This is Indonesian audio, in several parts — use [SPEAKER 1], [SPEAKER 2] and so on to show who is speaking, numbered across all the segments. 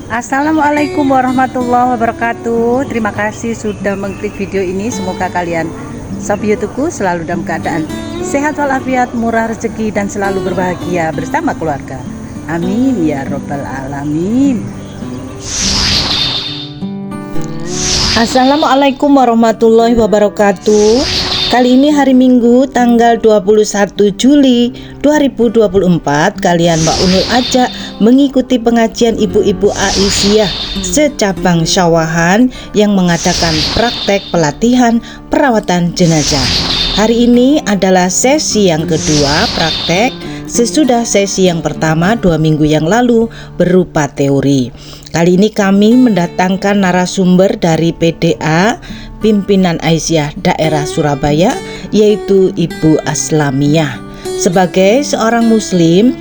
[SPEAKER 1] Assalamualaikum warahmatullahi wabarakatuh. Terima kasih sudah mengklik video ini. Semoga kalian sabiyutuku selalu dalam keadaan sehat walafiat, murah rezeki, dan selalu berbahagia bersama keluarga. Amin ya robbal alamin. Assalamualaikum warahmatullahi wabarakatuh. Kali ini hari Minggu tanggal 21 Juli 2024, kalian Mbak Unul ajak mengikuti pengajian ibu-ibu Aisyah secabang Syawahan yang mengadakan praktek pelatihan perawatan jenazah. Hari ini adalah sesi yang kedua praktek sesudah sesi yang pertama 2 minggu yang lalu berupa teori. Kali ini kami mendatangkan narasumber dari PDA Pimpinan Aisyah Daerah Surabaya, yaitu Ibu Aslamiyah. Sebagai seorang muslim,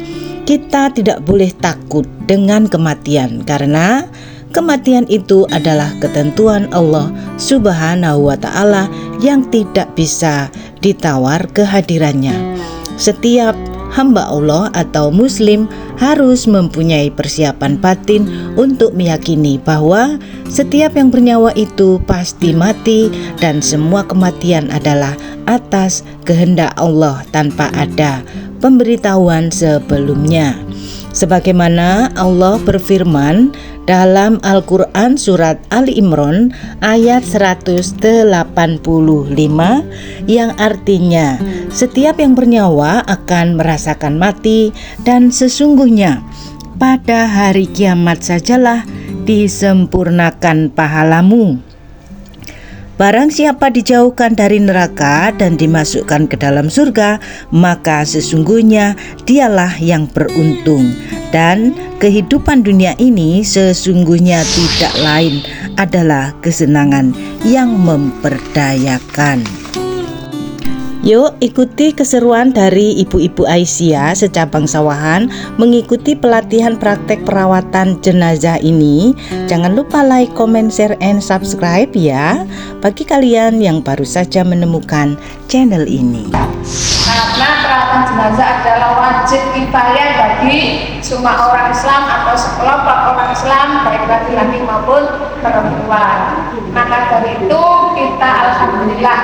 [SPEAKER 1] kita tidak boleh takut dengan kematian, karena kematian itu adalah ketentuan Allah Subhanahu wa Ta'ala yang tidak bisa ditawar kehadirannya. Setiap hamba Allah atau muslim harus mempunyai persiapan batin untuk meyakini bahwa setiap yang bernyawa itu pasti mati, dan semua kematian adalah atas kehendak Allah tanpa ada pemberitahuan sebelumnya. Sebagaimana Allah berfirman dalam Al-Quran surat Ali Imran ayat 185 yang artinya setiap yang bernyawa akan merasakan mati, dan sesungguhnya pada hari kiamat sajalah disempurnakan pahalamu. Barang siapa dijauhkan dari neraka dan dimasukkan ke dalam surga, maka sesungguhnya dialah yang beruntung. Dan kehidupan dunia ini sesungguhnya tidak lain adalah kesenangan yang memperdayakan. Yuk ikuti keseruan dari ibu-ibu Aisyah secabang Syawahan mengikuti pelatihan praktek perawatan jenazah ini. Jangan lupa like, comment, share, and subscribe ya, bagi kalian yang baru saja menemukan channel ini.
[SPEAKER 2] Karena perawatan jenazah adalah wajib kifayah bagi semua orang Islam atau sekelompok orang Islam, baik laki-laki maupun perempuan. Maka dari itu kita alhamdulillah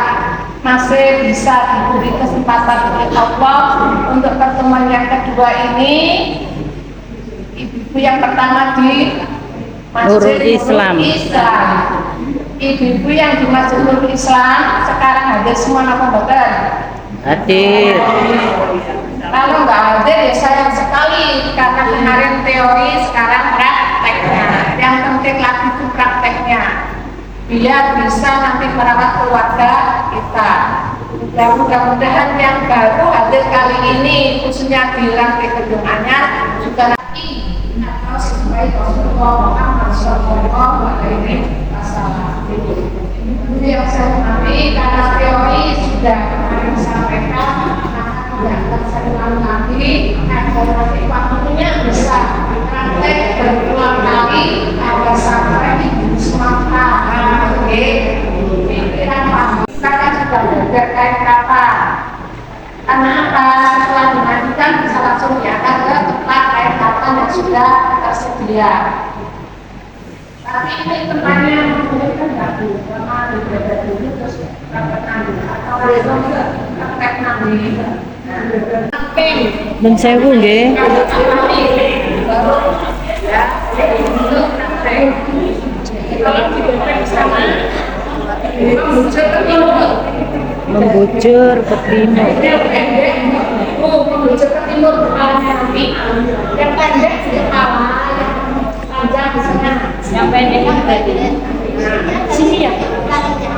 [SPEAKER 2] masih bisa diberi kesempatan oleh Allah untuk pertemuan yang kedua ini. Ibu yang pertama di Masjid Nurul Islam. Ibu yang di Masjid Nurul Islam sekarang hadir semua apa betul?
[SPEAKER 1] Hadir.
[SPEAKER 2] Kalau nggak hadir ya sayang sekali, karena kemarin teori, sekarang prakteknya. Yang penting lagi itu prakteknya, biar bisa nanti merawat keluarga kita. Dan mudah-mudahan yang baru hadir kali ini, khususnya di lantai gedung Anyar, juga lagi atau sesuai Rasulullah Muhammad SAW. Ini yang saya hormati, karena teori sudah kemarin disampaikan, maka tidak akan saya ulang lagi. Agar nanti waktunya bisa praktek berulang kali agar sampai di Sumatera. Oke, pikiran Pak karena sudah belajar kain kata. Karena apa? Setelah dinantikan bisa langsung diangkat ke tempat kain kata yang sudah tersedia. Tapi ini tempatnya membutuhkan bagus, karena dibaca dulu terus praktek nanti atau praktek nanti.
[SPEAKER 1] Men sewu nggih. Membujur ke timur.
[SPEAKER 2] Membujur ke timur nanti. Yang pendek di kepala, panjang di sana. Yang pendek kan sini ya.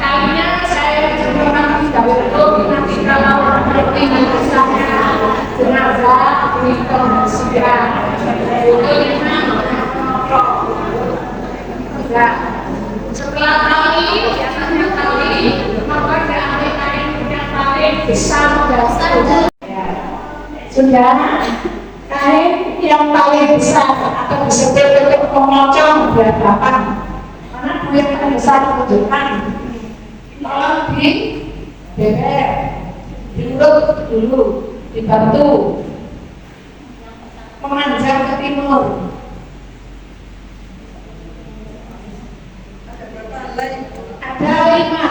[SPEAKER 2] Kalinya saya coba dahulu, nanti kalau ini misalnya jenazah di kondisian ya, setelah tali biasanya tali maka diambil kain yang paling bisa mendasar sudah kain yang paling besar atau disebut untuk pemocong berapa, karena yang paling besar tunjukkan kalau di bebek diurut dulu, dibantu memanjang ke timur.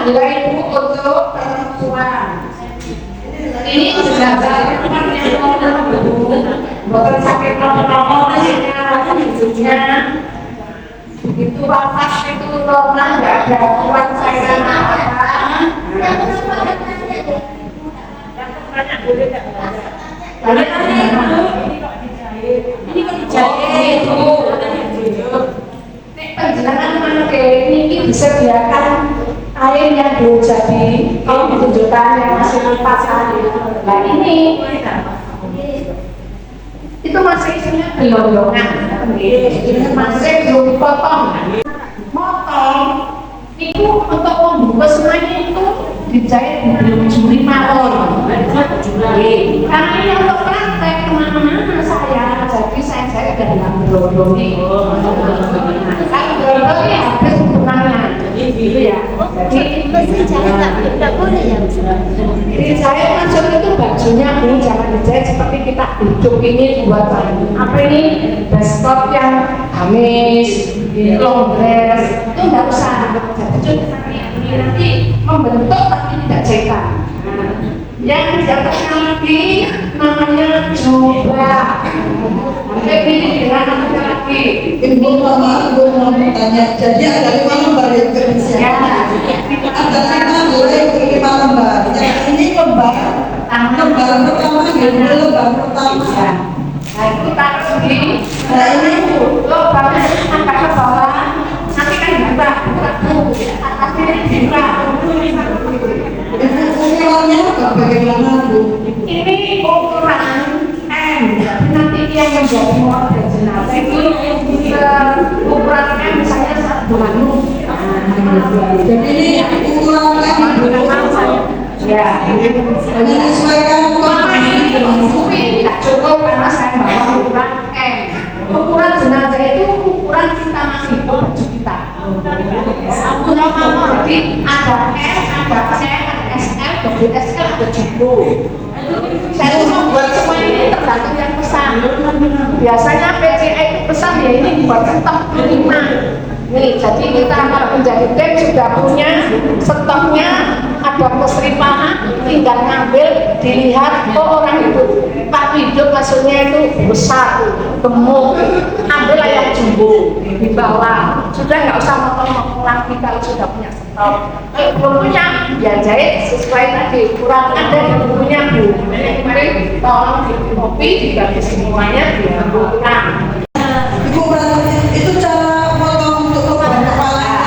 [SPEAKER 2] Alhamdulillah Ibu untuk perempuan. Ini sudah teman yang mau bukan sakit nopo-nopo hasilnya hidupnya. Begitu wafat itu normal nggak ada kuat saya apa. Ini kan dijahit itu. Penjelasan mana ini bisa biarkan air yang jadi kalau ditunjukkan yang masih lipat saja. Nah ini itu masih isinya gelondongan, masih belum dipotong. Motong itu untuk membuka semuanya itu dijahit belum 5 on. Karena ini untuk praktek kemana-mana saya, jadi saya jahit dengan gelondong ini. Kan gelondong ini habis hubungannya, gitu ya. Jadi dijahit maksud itu bajunya ini jangan dijahit seperti kita duduk ini buat apa ini beskot yang gamis, long dress itu nggak usah. Jadi ini nanti membentuk tapi tidak cetak. Yang diatasnya lagi namanya jubah. Ini dengan lagi.
[SPEAKER 3] Ibu mama, ibu mau bertanya. Jadi ada 5 lembar ya Indonesia. Ada 5 lembar. Yang ini lembar pertama, ini lembar pertama.
[SPEAKER 2] Nah itu taruh sendiri.
[SPEAKER 3] Nah ini
[SPEAKER 2] lembarnya angkat ke bawah. Nanti kan dibuka, atasnya dibuka.
[SPEAKER 3] ukurannya bagaimana Bu?
[SPEAKER 2] Ini ukuran M. Nanti yang menjadi model jenazah itu ukuran M misalnya 1 bulan.
[SPEAKER 3] Jadi ini ukurannya
[SPEAKER 2] Ya,
[SPEAKER 3] menyesuaikan
[SPEAKER 2] tapi tidak cukup karena saya bawa ukuran M. Ukuran jenazah itu ukuran kita masih hidup baju kita. Jadi ada M, ada C, ada SL, WSL, ada jumbo. Saya membuat semua ini tergantung yang pesan. Biasanya PCA itu pesan ya ini buat stok 5. Nih, jadi kita kalau menjadi tim sudah punya stoknya, ada peseripahan, tinggal ngambil, dilihat, oh orang itu Pak hidup maksudnya itu besar, gemuk, ambil ayam jumbo di bawah. Sudah nggak usah motong-motong lagi kalau sudah punya stok. Kalau belum punya, ya jahit sesuai tadi kurang ada di bukunya Bu. Mari tolong di kopi dibagi semuanya biar kurang.
[SPEAKER 3] Ibu berarti itu cara potong untuk lubang kepalanya.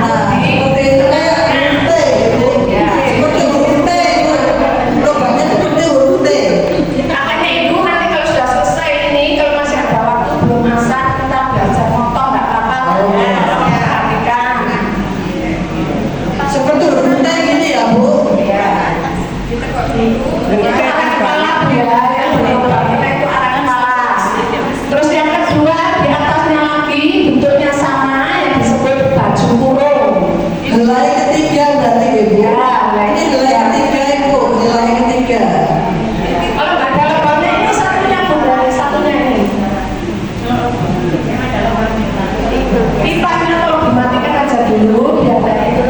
[SPEAKER 3] Nah, seperti itu kayak huruf T, Ibu. Seperti huruf T, lubangnya seperti huruf T.
[SPEAKER 2] Makanya Ibu nanti kalau sudah selesai ini, kalau masih ada waktu belum masak, kita belajar motong nggak apa-apa. Perhatikan.
[SPEAKER 3] Seperti huruf T gini ya Bu.
[SPEAKER 2] Ya. Arah kepala ya, yang berubah kita itu arah kepala. Terus yang kedua di atasnya lagi bentuknya sama yang disebut baju kurung.
[SPEAKER 3] Helai ketiga berarti Ibu.
[SPEAKER 2] Ya, helai
[SPEAKER 3] Ini helai ketiga Ibu, helai ketiga.
[SPEAKER 2] Kalau nggak ada lebarnya ini satunya Bu, dari satunya ini. Pipanya kalau dimatikan aja dulu biar ada itu.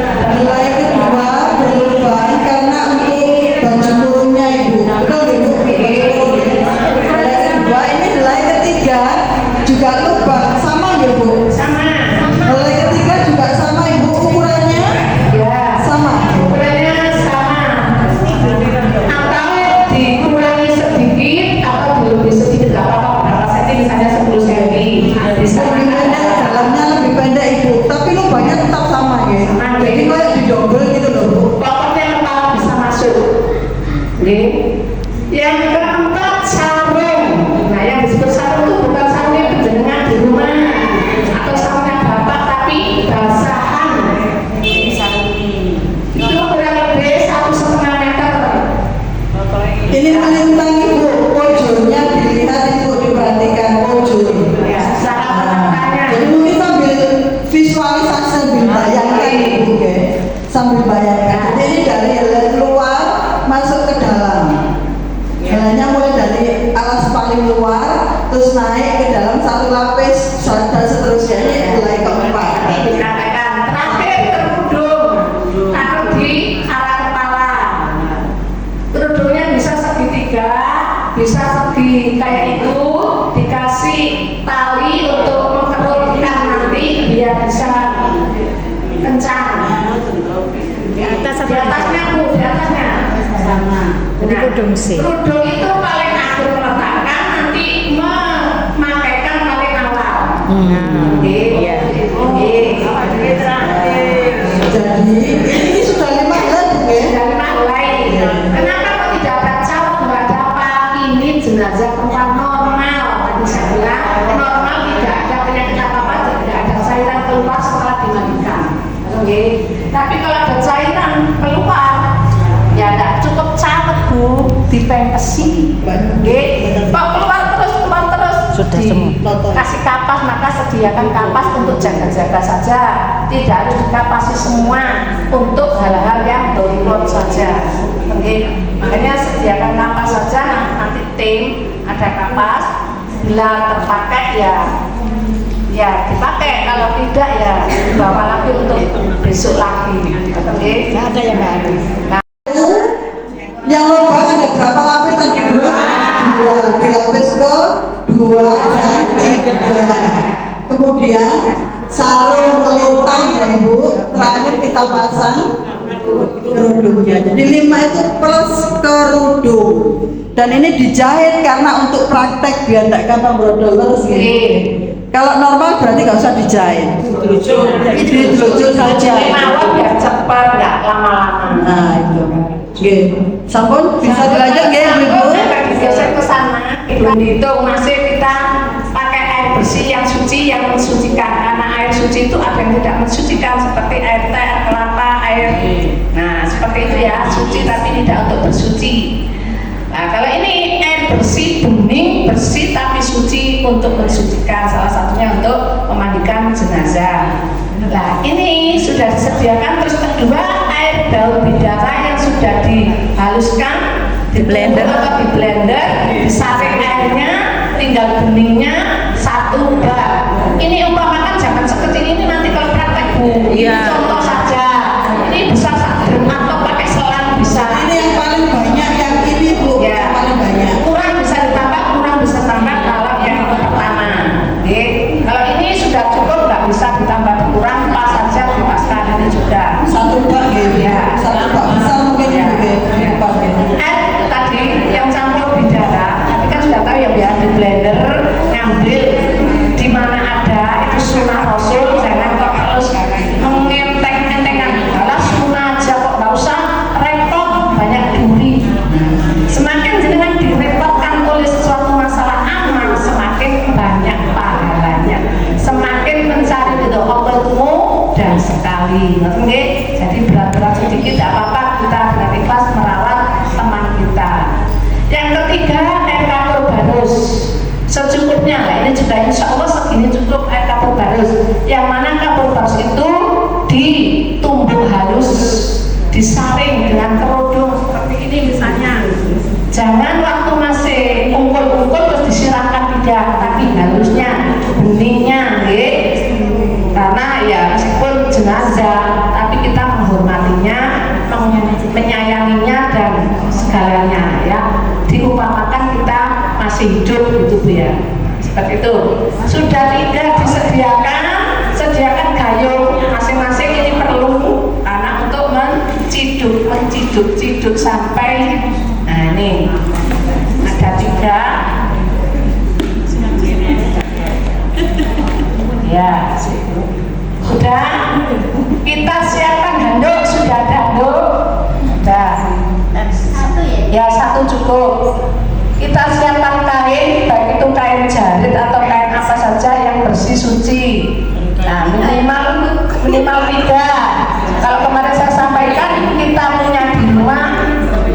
[SPEAKER 3] Helai kedua berlubang karena untuk baju kurungnya Ibu. Betul Ibu. Helai kedua ini helai ketiga juga lubang sama ya Bu.
[SPEAKER 2] Sama.
[SPEAKER 3] Helai ketiga juga sama Ibu ukurannya
[SPEAKER 2] Ya.
[SPEAKER 3] sama.
[SPEAKER 2] Ukurannya sama. Atau dikurangi sedikit atau dilebih sedikit nggak apa-apa. Berapa senti misalnya 10 senti. Bisa.
[SPEAKER 3] Lebih pendek, dalamnya lebih pendek Ibu, tapi lubangnya tetap sama ya. Jadi kayak didobel gitu loh Bu.
[SPEAKER 2] Pokoknya kepala bisa masuk. Oke. Yang keempat sarung. Nah yang disebut sarung itu bukan sarung yang berjenengan di rumah atau sarungnya bapak tapi basahan. Itu kurang lebih 1,5 meter.
[SPEAKER 3] Ini melintang Ibu, pojoknya dilihat Ibu, diperhatikan pojok.
[SPEAKER 2] Ya, cara penataannya.
[SPEAKER 3] Jadi mungkin sambil visualisasi sambil bayangkan Ibu ya. Sambil bayangkan. Jadi ini dari luar masuk ke dalam. Jalannya mulai dari alas paling luar, terus naik ke dalam satu lapis dan seterusnya. Ini mulai keempat.
[SPEAKER 2] Dikatakan terakhir terkudu
[SPEAKER 1] kerudung sih.
[SPEAKER 2] Kerudung itu paling akhir meletakkan, nanti memakaikan paling awal.
[SPEAKER 1] Iya.
[SPEAKER 3] Jadi ini sudah 5 helai Bu ya?
[SPEAKER 2] Sudah 5 helai. Kenapa kok tidak baca? Nggak ada apa? Ini jenazah perempuan normal. Tadi saya bilang normal, tidak ada penyakit apa-apa, tidak ada cairan keluar setelah dimandikan. Oke. Tapi kalau ada cairan keluar, ya tidak cukup catat Bu, dipempesi. Oke. Kok keluar terus
[SPEAKER 1] Sudah semua.
[SPEAKER 2] kasih kapas, maka sediakan kapas untuk jaga-jaga saja, tidak harus dikapasi semua untuk hal-hal yang darurat saja. Oke, makanya sediakan kapas saja, nanti tim ada kapas, bila terpakai ya dipakai, kalau tidak ya bawa lagi untuk besok lagi. Oke,
[SPEAKER 1] Nggak ada yang baru.
[SPEAKER 3] Yang lubang ada berapa lapis tadi Bu? 2. Di lapis ke 2 dan kedua. Kemudian sarung melintang ya Ibu. Terakhir kita pasang kerudungnya. Jadi 5 itu plus kerudung. Dan ini dijahit karena untuk praktek biar tidak gampang brodol terus gitu. Kalau normal berarti nggak usah dijahit. Ditelujur saja.
[SPEAKER 2] mawar biar cepat, nggak lama-lama.
[SPEAKER 3] Nah itu. Oke. Sampun bisa dilanjut ya Ibu.
[SPEAKER 2] Biasanya ke sana, belum dihitung, masih kita pakai air bersih yang suci, yang mensucikan. Karena air suci itu ada yang tidak mensucikan, seperti air teh, air kelapa, air. Nah, seperti itu ya, suci tapi tidak untuk bersuci. Nah, kalau ini air bersih, bening, bersih tapi suci untuk mensucikan. Salah satunya untuk memandikan jenazah. Nah, ini sudah disediakan. Terus kedua, air daun bidara yang sudah dihaluskan,
[SPEAKER 1] Di blender.
[SPEAKER 2] atau di blender, disaring airnya, tinggal beningnya 1 bak. Ini umpamakan jangan sekecil ini, nanti kalau praktek Bu.
[SPEAKER 1] Iya.
[SPEAKER 2] Contoh saja. Ini besar sadrem atau pakai selang bisa.
[SPEAKER 3] Ini yang paling banyak yang ini Bu,
[SPEAKER 2] Ya.
[SPEAKER 3] yang paling banyak.
[SPEAKER 2] Kurang bisa ditambah, kurang bisa tambah kalau yang pertama. Oke. Kalau ini sudah cukup, nggak bisa ditambah kurang, pas saja dipaskan ini juga.
[SPEAKER 3] 1 bak gitu.
[SPEAKER 2] Ya.
[SPEAKER 3] 1 bak besar mungkin
[SPEAKER 2] Ya.
[SPEAKER 3] Bu ya.
[SPEAKER 2] Ya.
[SPEAKER 3] Bak gitu.
[SPEAKER 2] Tadi yang campur bidara, tapi kan sudah tahu ya biar di blender, ngambil di mana ada itu sunnah Rasul, jangan kok terus mengenteng-entengan. Malah sunnah aja kok, nggak usah repot banyak duri. Semakin jenengan direpotkan oleh sesuatu masalah amal, semakin banyak pahalanya, semakin mencari ridho Allah itu mudah sekali. Oke, jadi berat-berat sedikit tidak apa-apa, kita dengan ikhlas merawat teman kita. Yang ketiga, air kapur barus secukupnya. Nah, ini juga insya Allah segini cukup air kapur barus. Yang mana kapur barus itu ditumbuk halus, disaring dengan kerudung seperti ini misalnya. Jangan waktu masih ungkul-ungkul terus disiramkan, tidak, tapi halusnya, beningnya, karena ya meskipun jenazah, tapi kita menghormatinya, menyayanginya dan segalanya ya. Diumpamakan kita masih hidup gitu Bu ya. Seperti itu. Sudah tidak disediakan, sediakan gayung masing-masing, ini perlu karena untuk menciduk sampai. Nah ini ada 3. Ya, sudah. Kita siapkan handuk, sudah ada handuk. Sudah. Ya 1 cukup. Kita siapkan kain, baik itu kain jarit atau kain apa saja yang bersih suci. Nah minimal 3. Kalau kemarin saya sampaikan kita punya di rumah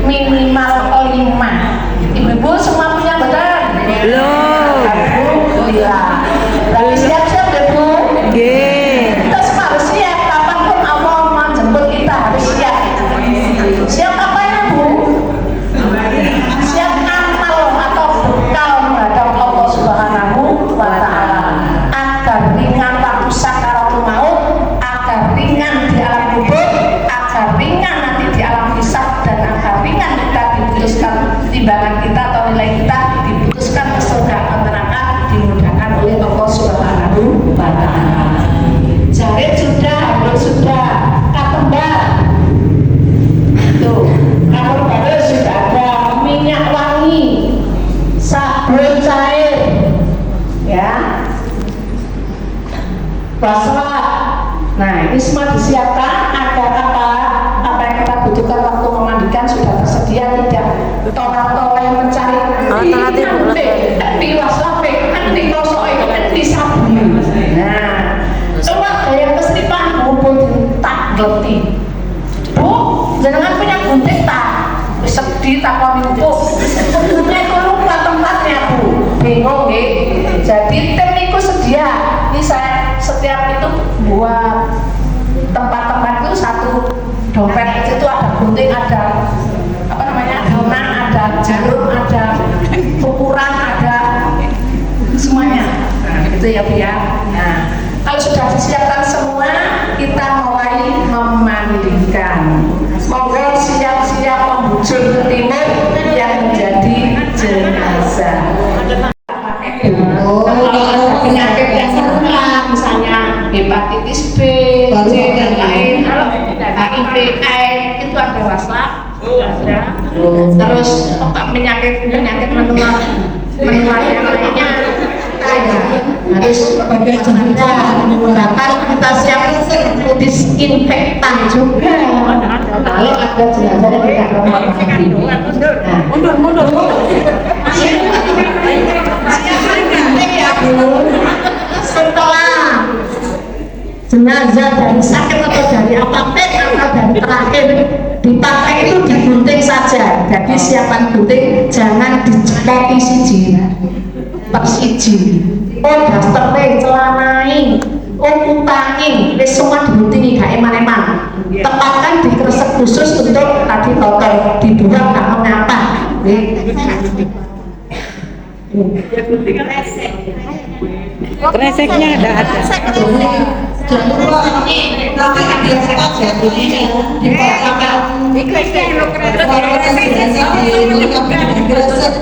[SPEAKER 2] minimal 5. Ibu-ibu semua punya betul?
[SPEAKER 1] Belum.
[SPEAKER 2] Alhamdulillah. Berarti siap-siap deh Bu. Kita semua harus siap. Kapanpun Allah menjemput kita harus siap. Siap apa ya Bu? Siap amal atau bekal menghadap Allah Subhanahu wa Ta'ala, agar ringan waktu sakaratul maut, agar ringan di alam kubur, agar ringan nanti di alam hisab, dan agar ringan kita diputuskan timbangan kita atau nilai kita diputuskan ke surga atau neraka, dimudahkan oleh Allah Subhanahu wa Ta'ala. Jarit sudah, handuk sudah, katembak tuh, kapur baru sudah ada, basah. Nah, ini semua disiapkan agar apa yang kita butuhkan waktu memandikan sudah tersedia, tidak tolak-tolak yang mencari di waslah, di kosoi, di sabu. Nah, coba gaya keseripan mumpul tak ngerti. Bu, jangan punya gunting tak? Sedih tak kau minta. Punya itu lupa tempatnya Bu. Bingung nih. Jadi tim itu sedia. Ini saya setiap itu buat tempat-tempat itu satu dompet itu ada gunting, ada apa namanya, benang, ada jarum, ada ukuran, ada semuanya. Nah, gitu ya Bu ya. Nah, kalau sudah disiapkan semua, kita mulai memandikan. Monggo siap-siap membujur ke timur yang menjadi jenazah. Penyakit yang menular, misalnya hepatitis B, C dan lain, HIV, AIDS itu ada waslah, ada. Terus penyakit menular yang lainnya harus bahkan kita siapkan disinfektan juga kalau ada jenazah yang tidak mundur setelah jenazah dari sakit atau dari apapun atau dari terakhir dipakai itu digunting saja. Jadi siapkan gunting, jangan dicekoki siji persiji. Oh dasternya, celanai, oh kutangi, semua diguntingi gak eman-eman. Tempatkan di kresek khusus untuk tadi total dibuang gak mengapa.
[SPEAKER 1] Kreseknya ada.
[SPEAKER 3] Jangan lupa nanti diangkat ya ini dipakaikan di kresek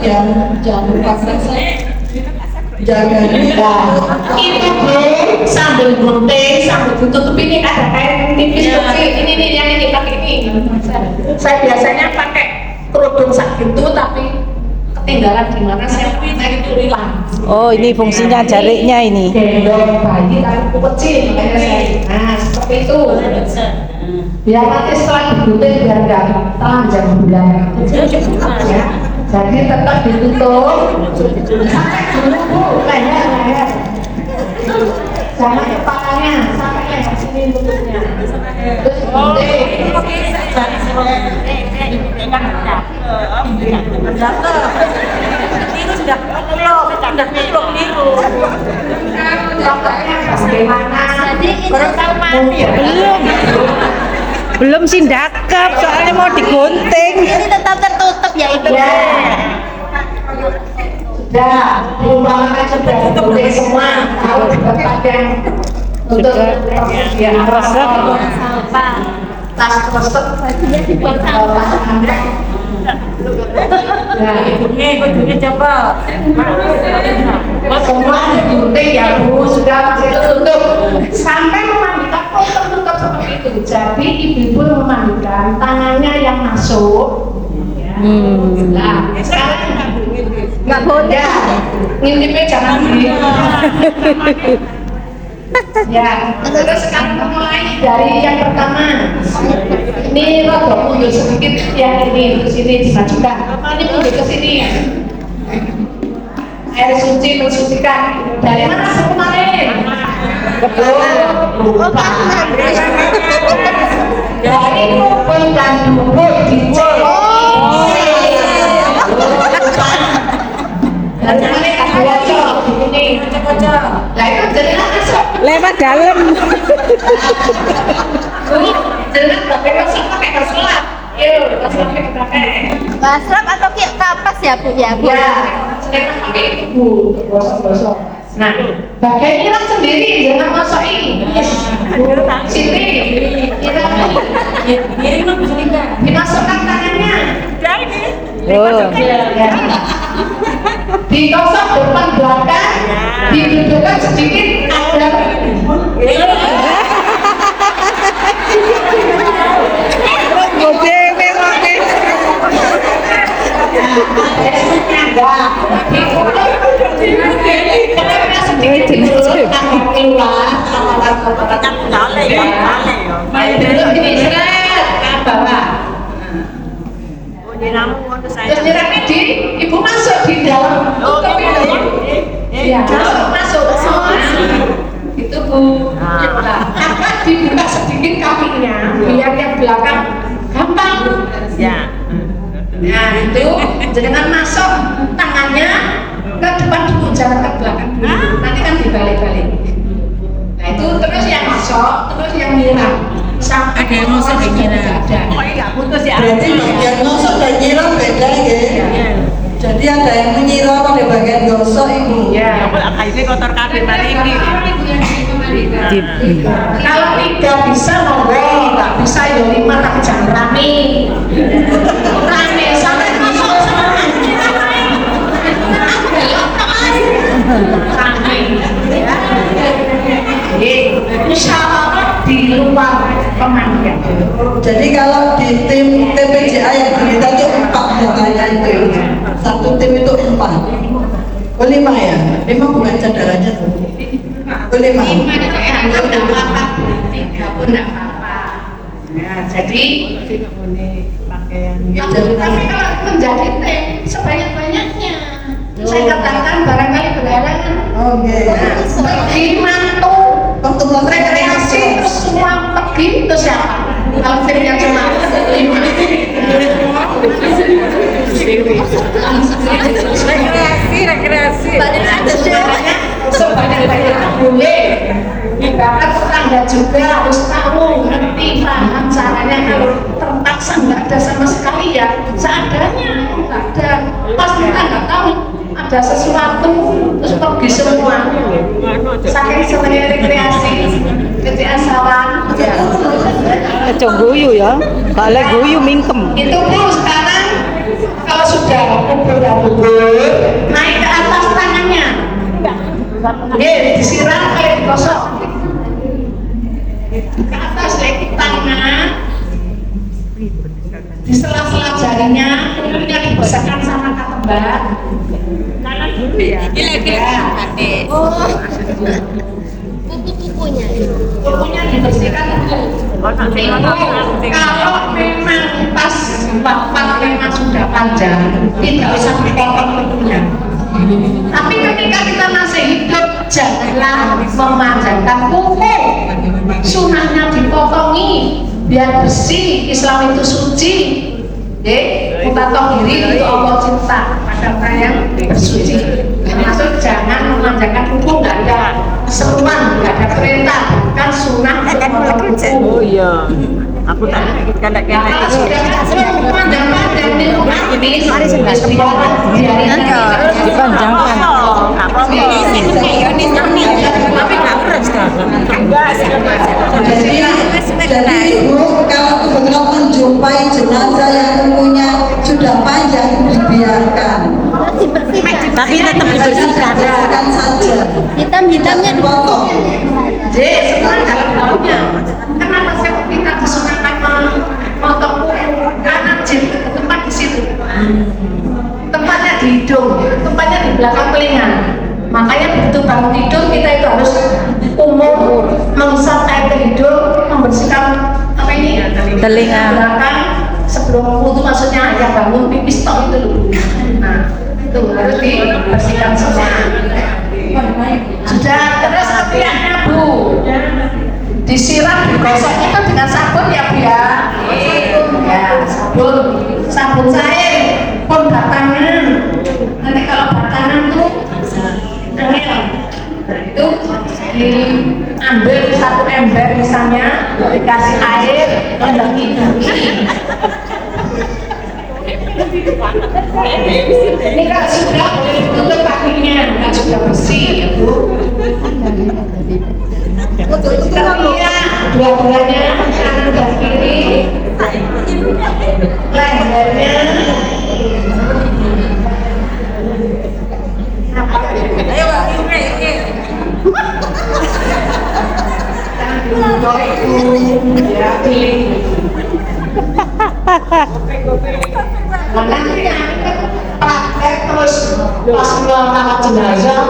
[SPEAKER 3] jangan lupa kresek jaga
[SPEAKER 2] itu Bu, sambil gunting, sambil tutup ini ada kain tipis kecil, ini yang ini pakai ini. Saya biasanya pakai kerudung sak gitu, tapi ketinggalan di mana saya pakai itu hilang.
[SPEAKER 1] Oh, ini fungsinya jariknya ini.
[SPEAKER 2] Gendong bayi tapi kecil, makanya saya. Nah, seperti itu. Biar nanti setelah digunting biar nggak telanjang bulan. Ya. Jadi tetap ditutup sampai dulu Bu, leher. Jangan kepalanya, sampai leher sini tutupnya. Terus gunting.
[SPEAKER 4] Itu sudah belum biru.
[SPEAKER 2] Bagaimana?
[SPEAKER 4] Baru tahu mati ya?
[SPEAKER 1] Belum sih dakap, soalnya mau digunting.
[SPEAKER 4] Ini tetap tertutup ya itu.
[SPEAKER 2] Ya. Sudah, diumpamakan sudah digunting semua. Kalau tempat yang untuk ya
[SPEAKER 1] Resep.
[SPEAKER 2] tas resep nah
[SPEAKER 4] Ini coba.
[SPEAKER 2] semua digunting ya Bu, sudah tutup sampai memandikan tertutup seperti itu. Jadi ibu-ibu memandikan tangannya yang masuk ya. Nah sekarang nggak boleh ngintipnya jangan ya. Terus sekarang mulai dari yang pertama, ini rada mundur sedikit yang ini ke sini dimajukan, ini mundur ke sini. Air suci mensucikan dari mana kemarin? Lupa. Dari kubur dan kubur dicek. Dan mana kasih wajah ini. Lah itu jelas masuk.
[SPEAKER 1] Lewat dalam.
[SPEAKER 2] Jelas tapi masuk pakai keselap. Yuk, masuk pakai.
[SPEAKER 4] Basrap atau kapas ya Bu ya?
[SPEAKER 2] Ya, sekarang pakai itu Bu, gosok-gosok. Nah, bagian hilang sendiri, jangan masukin. Sini, dimasukkan tangannya.
[SPEAKER 1] Oh.
[SPEAKER 2] Ya. Digosok depan belakang, didudukkan sedikit agar Main dulu ini seret ke bawah. Terus nyerapnya ibu masuk di dalam. Ya, masuk. Itu Bu. Apa dibuka sedikit kakinya biar yang belakang gampang.
[SPEAKER 5] Ya.
[SPEAKER 2] Nah itu jangan masuk tangannya ke depan dulu, jangan ke belakang dulu. Nanti kan dibalik-balik. Nah itu terus yang masuk, terus yang nyiram. Sampai ada yang masuk dan nyiram.
[SPEAKER 3] Berarti bagian gosok dan nyiram beda ya. Jadi ada yang menyiram ada bagian gosok ibu.
[SPEAKER 2] Ya.
[SPEAKER 5] Ini kotor kabeh mari iki.
[SPEAKER 2] Kalau tidak bisa monggo, nggak bisa ya 5 tapi jangan rame. Rame sampai masuk sama rame. Insya Allah di luar pemandian.
[SPEAKER 3] Jadi kalau di tim TPJA yang berita itu 4 datanya itu. Satu tim itu 4. Oh 5 ya? 5 bukan cadangannya tuh. Oh 5.
[SPEAKER 2] 5 itu enggak apa-apa, 3 pun enggak apa-apa. Nah, jadi tapi kalau menjadi tim sebanyak-banyaknya, saya katakan barangkali berhalangan.
[SPEAKER 3] Oke.
[SPEAKER 2] Pergi mantu, rekreasi terus semua pergi terus siapa? Kalau timnya cuma 5.
[SPEAKER 5] Rekreasi.
[SPEAKER 2] Sebanyak-banyaknya boleh. Bahkan tetangga juga harus tahu, ngerti, paham caranya. Kalau terpaksa nggak ada sama sekali ya seadanya, nggak ada. Pas kita nggak tahu ada sesuatu terus pergi semua. Saking senangnya rekreasi, kerjaan sawan.
[SPEAKER 1] Aja guyu ya. Kalau guyu mingkem.
[SPEAKER 2] Itu pun sekarang kalau sudah kubur, naik ke atas tangannya. Disiram kayak digosok ke atas lagi tangan, di sela-sela jarinya, kemudian dibersihkan sama katembar. Kanan dulu ya.
[SPEAKER 4] Kuku-kukunya.
[SPEAKER 2] Kukunya dibersihkan dulu. Kalau memang pas wafat memang sudah panjang, tidak usah dipotong kukunya. Tapi ketika kita masih hidup, janganlah memanjangkan kuku. Sunahnya dipotongi biar bersih. Islam itu suci. Kita tohiri itu Allah cinta pada yang bersuci. Termasuk jangan memanjangkan kuku, nggak ada seruan, nggak ada perintah, bukan sunnah untuk memotong kuku.
[SPEAKER 5] Oh iya. Aku tak kena
[SPEAKER 2] Kalau sudah panjang-panjang ini
[SPEAKER 1] Dipanjangkan.
[SPEAKER 3] Jadi ibu kalau kebetulan menjumpai jenazah yang kukunya sudah panjang dibiarkan.
[SPEAKER 1] Tapi tetap dibersihkan.
[SPEAKER 3] Dibiarkan saja.
[SPEAKER 4] Hitam-hitamnya
[SPEAKER 3] Potong.
[SPEAKER 2] jadi sekarang dalam daunnya kenapa kita disunahkan memotong kuku karena jin tempat di situ, tempatnya di hidung, tempatnya di belakang telinga. Makanya begitu bangun tidur kita itu harus umum menghisap air ke hidung, membersihkan apa ini
[SPEAKER 1] Telinga.
[SPEAKER 2] belakang sebelum wudu, maksudnya yang bangun pipis tok itu loh. Nah itu harus dibersihkan semua. Sudah. Terus ketiaknya Bu disiram, digosok itu dengan sabun ya Bu ya. Ya sabun cair pun batangan. Nanti kalau batangan tuh angin. Nah itu diambil 1 ember misalnya, dikasih air, ini kalau sudah tutup kakinya, kalau sudah bersih ya Bu. Kakinya dua-duanya, kanan dan kiri, lehernya. Ya pilih. Makanya praktek terus pas merawat jenazah,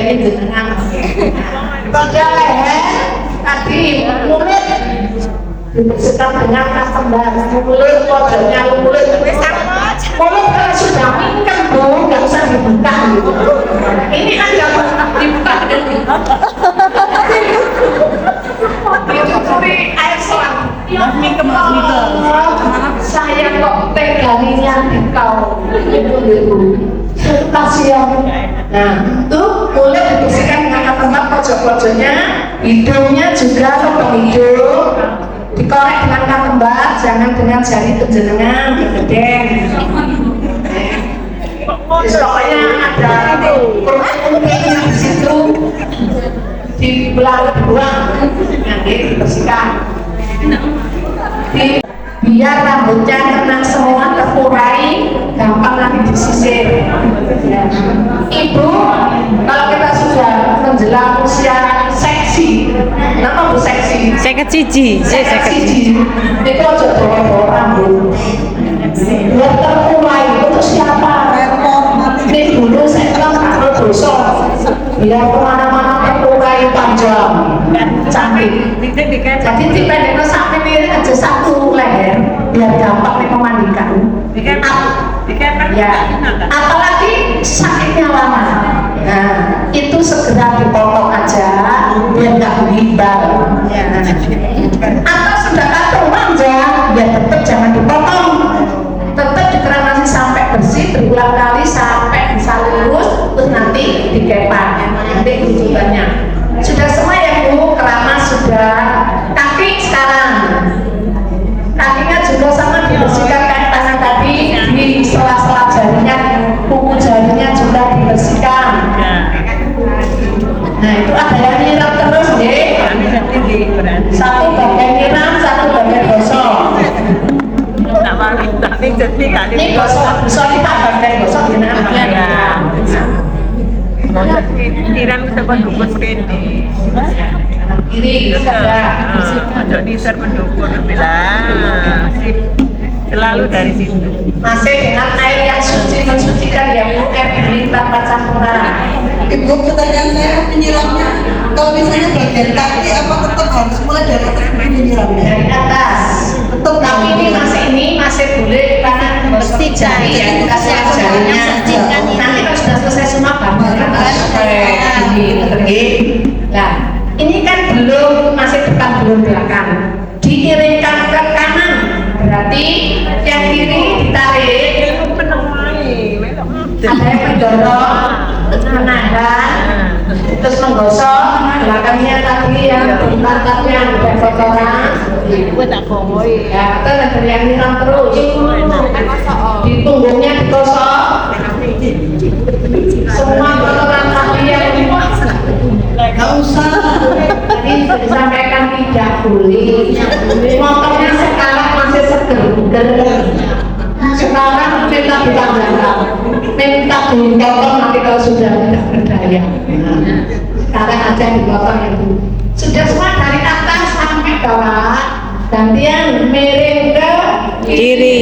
[SPEAKER 2] ini jenengan. Sudah leher tadi mulut dibersihkan dengan kas kembar, mulut pojoknya mulut. Mulut kalau sudah mingkem bu, nggak usah dibuka gitu. Ini kan nggak dibuka ditutupi air selang.
[SPEAKER 5] Mingkem.
[SPEAKER 2] Saya kok peganginya di kau kasihan. Nah itu mulut dibersihkan dengan tempat pojok-pojoknya, hidungnya juga lubang hidung dikorek dengan katembar, jangan dengan jari penjenengan bergedeng. Pokoknya ada kurung-kurungnya di situ di belah dua nanti dibersihkan. Biar rambutnya kena semua terurai, gampang nanti disisir. Ibu, kalau kita sudah menjelang usia seksi, kenapa bu seksi?
[SPEAKER 1] Seket siji.
[SPEAKER 2] Itu aja bawa rambut. Biar terurai itu siapa? Ini dulu saya kalau dosa, biar kemana-mana terurai panjang, cantik. Jadi dipendekno sampai miring aja satu leher, biar gampang nih memandikan. Ya, apalagi sakitnya lama. Nah, itu segera dipotong aja, biar nggak mengibar. Atau sudah kacau panjang, ya tetap jangan dipotong. Tetap dikeramasi sampai bersih berulang kali sampai bisa lurus, terus nanti dikepang. Nanti tujuannya sudah semua ya bu, keramas sudah. Kaki sekarang, kakinya juga sama dibersihkan kayak tangan tadi, di sela-sela jarinya, kuku jarinya juga dibersihkan. Nah itu ada yang nyiram terus deh. Satu bagian nyiram, satu bagian gosok. Ini gosok kita bagian gosok gimana?
[SPEAKER 5] Kiran bisa pendukung sekali.
[SPEAKER 2] Kiri ada.
[SPEAKER 5] Untuk disar pendukung bilang selalu dari situ.
[SPEAKER 2] Masih dengan air yang suci mensucikan ya bu, air ini tanpa campuran.
[SPEAKER 3] Ibu, pertanyaan saya menyiramnya, kalau misalnya bagian kaki apa tetap harus mulai dari atas menyiramnya?
[SPEAKER 2] Dari atas.
[SPEAKER 3] Tetap
[SPEAKER 2] Tapi ini masih boleh karena mesti jari ya, kasih jarinya. Nanti kalau sudah selesai semua gambarkan ini. Nah, ini kan belum masih depan belum belakang. Diiringkan ke kanan, berarti yang kiri ditarik. Ada yang mendorong, menahan, terus menggosok belakangnya tadi yang belakangnya ada kotoran. Ya, itu ada yang nyiram terus. Di punggungnya digosok. Semua kotoran tadi yang
[SPEAKER 3] Gak usah.
[SPEAKER 2] tadi sudah disampaikan tidak boleh. Motornya sekarang masih seger-seger. Sekarang minta ditambahkan, minta dipotong nanti kalau sudah tidak berdaya. Sekarang aja dipotong itu. Sudah semua dari atas sampai bawah. Gantian miring ke kiri.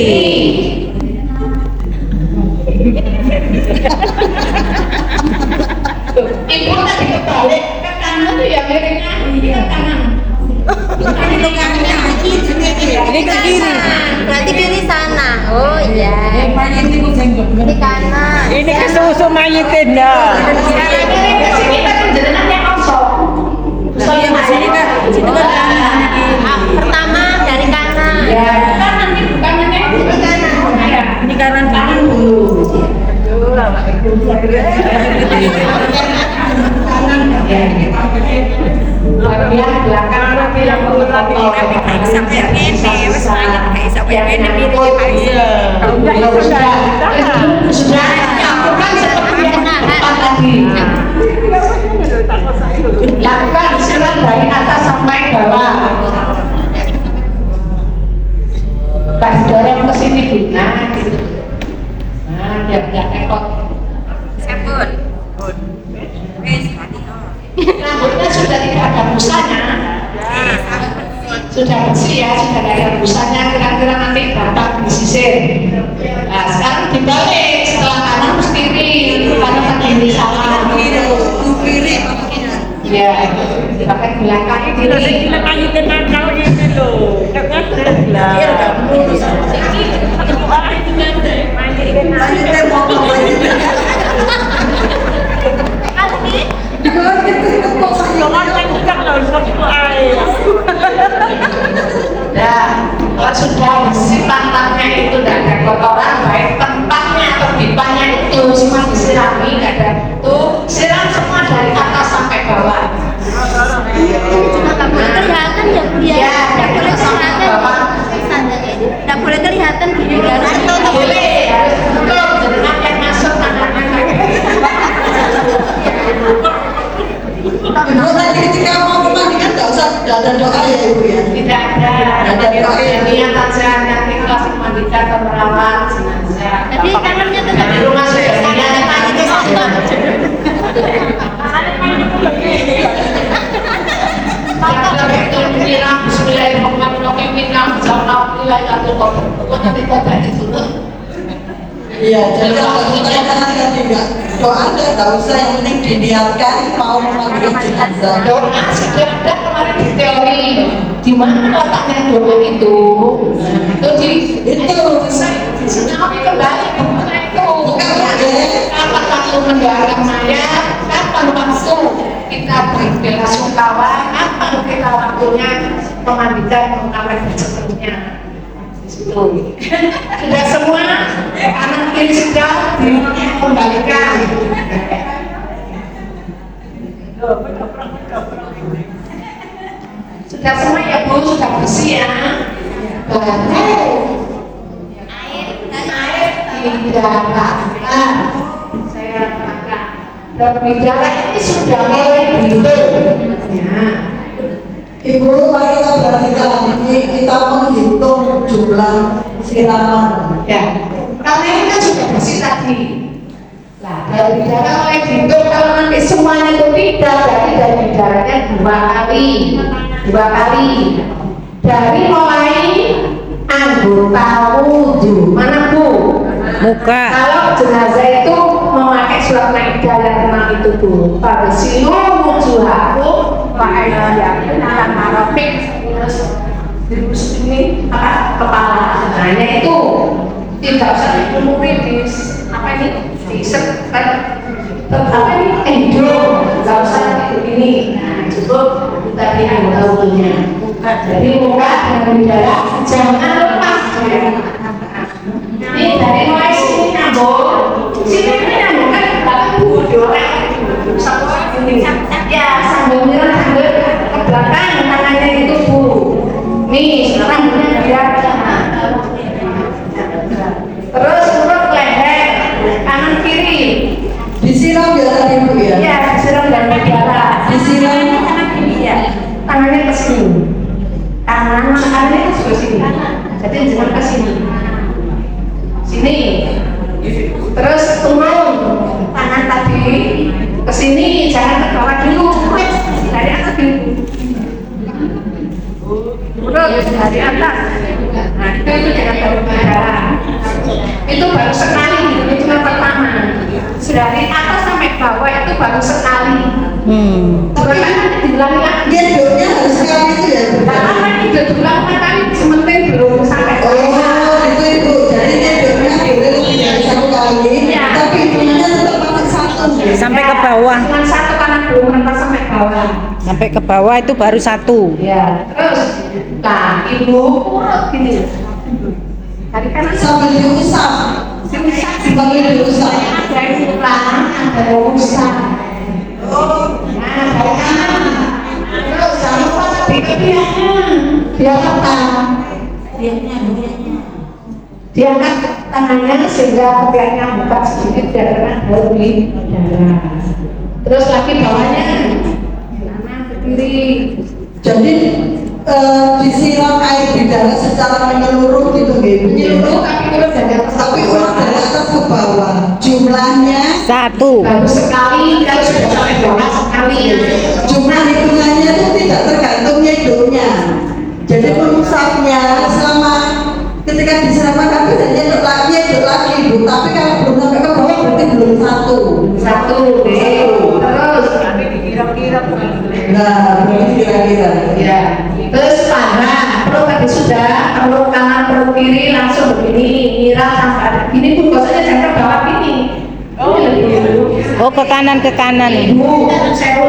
[SPEAKER 2] Ibu tadi kebalik ke kanan tuh ya miringnya ke kanan.
[SPEAKER 4] Ini ke kiri. Berarti kiri sana. Oh iya. Ini kanan.
[SPEAKER 5] Ini kesusu mayitin dah.
[SPEAKER 2] Kita penjelasan yang kosong. Soalnya masih kan.
[SPEAKER 4] Pertama dari kanan.
[SPEAKER 2] Ya, kanan nih bukannya ke kanan. Ini kanan dulu. Bagian belakang tapi yang berfoto sampai ini sudah lakukan seperti yang tadi. Lakukan siram dari atas sampai bawah. Kasih dorong ke sini bu. Nah, biar nggak ekot. Rambutnya sudah tidak ada busanya, sudah bersih ya, sudah tidak ada busanya. Kira-kira nanti bapak disisir. bagian belakang
[SPEAKER 5] Kita
[SPEAKER 2] ini.
[SPEAKER 5] sing lanjutin nakal ini lho. Gak ngadeg lah.
[SPEAKER 3] Iya, nggak mulus. Lanjutin ngomong lagi. Di bawah kita kok sayang.
[SPEAKER 5] Jangan kencang loh, sok air.
[SPEAKER 2] Nah, kalau sudah bersih pantatnya itu tidak ada kotoran, baik tempatnya atau pipanya itu semua disirami, nggak ada tuh siram semua dari atas sampai bawah.
[SPEAKER 4] Nggak boleh kelihatan ya Bu ya.
[SPEAKER 2] Ya,
[SPEAKER 4] Nggak
[SPEAKER 2] dari
[SPEAKER 4] boleh
[SPEAKER 2] atas sampai
[SPEAKER 4] kelihatan.
[SPEAKER 2] bawah.
[SPEAKER 4] Nggak boleh kelihatan gini harus tutup.
[SPEAKER 2] Boleh, harus tutup, jangan yang masuk tangannya.
[SPEAKER 3] Ibu tadi ketika mau mandi kan nggak usah, nggak ada doa ya Ibu ya.
[SPEAKER 2] Tidak ada, niat aja nanti kelas memandikan atau merawat jenazah.
[SPEAKER 4] Jadi tangannya tetap
[SPEAKER 2] Di rumah sudah niat
[SPEAKER 4] itu sama.
[SPEAKER 2] Kalau itu menyiram Bismillahirrahmanirrahim, minam jauh wilayatul qadar. Pokoknya kita dari dulu.
[SPEAKER 3] Iya, jadi kalau kita tadi nggak doa nggak usah, yang penting diniatkan mau memanggil jenazah.
[SPEAKER 2] Doa sudah ada kemarin di teori. Di mana letaknya doa itu? Itu di di sini kami kembali kemana itu? Kapan waktu mendarat mayat? Kapan waktu kita beribadah sungkawa? Kapan kita waktunya memandikan mengawet sepenuhnya? Sudah semua kanan kiri sudah dikembalikan. Sudah semua ya Bu, sudah bersih ya. Baru air didarahkan. Saya katakan dan darah ini sudah mulai biru. Ya.
[SPEAKER 3] Ibu, mari kita perhatikan ini, kita menghitung jumlah siraman.
[SPEAKER 2] Ya, karena ini kan sudah bersih tadi. Nah, dari darah mulai dihitung, kalau nanti semuanya itu tidak, berarti dari darahnya dua kali. Dari mulai anggota wudhu, mana Bu?
[SPEAKER 1] Muka.
[SPEAKER 2] Kalau jenazah itu memakai surat Maidah yang 6 itu Bu, fagsilu wujuhakum wa aydiyakum ila marafiq, terus ini apa kepala. Nah, itu tidak usah dilumuri di apa ini di apa ini endro, nggak usah ini. Nah, cukup tadi anggota wudhunya. Jadi muka dengan darah jangan lepas ya. Ini dari mulai sini nyambung, sini nyambung kan belakang dua orang, satu orang ini. Ya sambil miring sambil ke belakang tangannya itu Bu. Nih rambutnya biar terus urut leher kanan kiri.
[SPEAKER 3] Disiram ya tadi Ibu ya.
[SPEAKER 2] Ya disiram dan darah.
[SPEAKER 3] Disiram.
[SPEAKER 2] Tangan kiri ya, tangannya ke sini. Tangannya ke sebelah sini. Jadi jangan ke sini. Sini, terus turun tangan tadi ke sini, jangan ke bawah dulu, dari atas dulu, terus dari atas. Nah itu jangan dari bawah. Itu baru sekali, itu yang pertama. Dari atas sampai bawah itu baru sekali. Tapi kan dibilang ya,
[SPEAKER 3] Gendongnya harus sekali itu ya Ibu.
[SPEAKER 2] karena itu dibilang kan sementing belum sampai bawah.
[SPEAKER 3] Oh, itu Ibu. Jadi gendongnya boleh lebih dari satu kali,
[SPEAKER 2] Iya.
[SPEAKER 3] tapi hitungannya tetap pakai satu.
[SPEAKER 1] Sampai ke bawah.
[SPEAKER 2] Cuma satu karena belum mentas sampai bawah.
[SPEAKER 1] Sampai ke bawah itu baru satu.
[SPEAKER 2] Ya, terus, nah ibu urut gini. Dari kanan
[SPEAKER 3] Sambil diusap. Sambil diusap.
[SPEAKER 2] ada yang pulang, ada yang usah. Nah, dari kanan. Terus jangan lupa tadi biar apa? Diangkat tangannya sehingga kepalanya buka sedikit biar kena dari darah. Terus lagi bawahnya kanan ke kiri.
[SPEAKER 3] Jadi disiram air di darah secara menyeluruh gitu Ibu.
[SPEAKER 2] Menyeluruh tapi urut dari atas
[SPEAKER 3] Tapi urut dari atas ke bawah. Jumlahnya,
[SPEAKER 1] Satu.
[SPEAKER 2] baru sekali, kalau sudah sampai bawah sekali.
[SPEAKER 3] jumlah hitungannya itu tidak tergantung nyedoknya. Jadi mengusapnya selama ketika disiramkan kaki dan nyedok lagi Ibu. Tapi kalau belum sampai ke bawah berarti belum satu.
[SPEAKER 2] Satu, terus tapi dikira-kira
[SPEAKER 3] Nah, berarti
[SPEAKER 1] Oh, ke kanan
[SPEAKER 2] Ibu sewu.